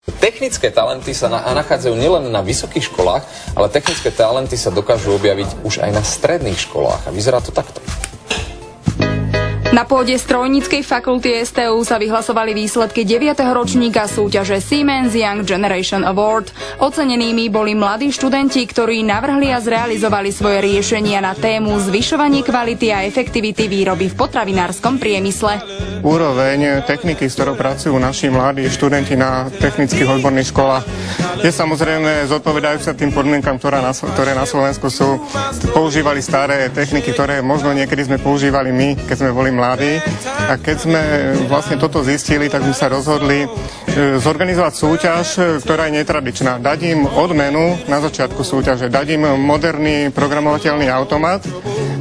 Technické talenty sa nachádzajú nielen na vysokých školách, ale technické talenty sa dokážu objaviť už aj na stredných školách. A vyzerá to takto. Na pôde strojníckej fakulty STU sa vyhlasovali výsledky 9. ročníka súťaže Siemens Young Generation Award. Ocenenými boli mladí študenti, ktorí navrhli a zrealizovali svoje riešenia na tému zvyšovanie kvality a efektivity výroby v potravinárskom priemysle. Úroveň techniky, s ktorou pracujú naši mladí študenti na technických odborných školách, je samozrejme zodpovedajúca tým podmienkam, ktoré na Slovensku sú. Používali staré techniky, ktoré možno niekedy sme používali my, keď sme boli mladí. A keď sme vlastne toto zistili, tak sme sa rozhodli zorganizovať súťaž, ktorá je netradičná. Dať im odmenu na začiatku súťaže, dať im moderný programovateľný automat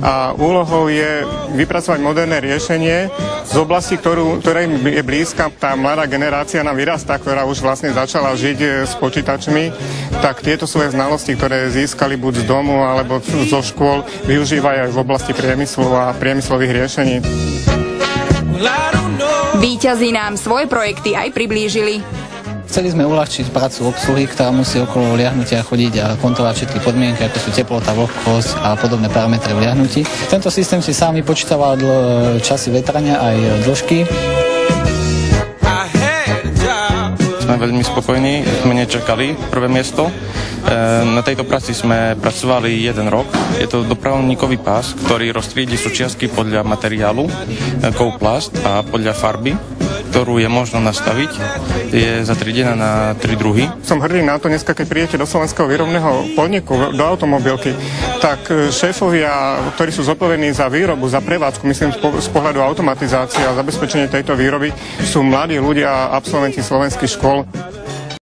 a úlohou je vypracovať moderné riešenie z oblasti, ktorej je blízka. Tá mladá generácia nám vyrastá, ktorá už vlastne začala žiť s počítačmi, tak tieto svoje znalosti, ktoré získali buď z domu alebo zo škôl, využívajú aj v oblasti priemyslu a priemyslových riešení. Víťazi nám svoje projekty aj priblížili. Chceli sme uľahčiť prácu obsluhy, ktorá musí okolo liahnutia chodiť a kontrolovať všetky podmienky, ako sú teplota, vlhkosť a podobné parametre v liahnutí. Tento systém si sám vypočítava časy vetrania aj dĺžky. Sme veľmi spokojní, sme nečakali prvé miesto. Na tejto práci sme pracovali 1 rok. Je to dopravníkový pás, ktorý roztriedí súčiastky podľa materiálu, Kouplast a podľa farby, ktorú je možno nastaviť. Je zatriedená na 3 druhy. Som hrdý na to dneska, keď prídete do slovenského výrobného podniku, do automobilky, tak šéfovia, ktorí sú zodpovední za výrobu, za prevádzku, myslím z pohľadu automatizácie a zabezpečenie tejto výroby, sú mladí ľudia, absolventi slovenských škôl.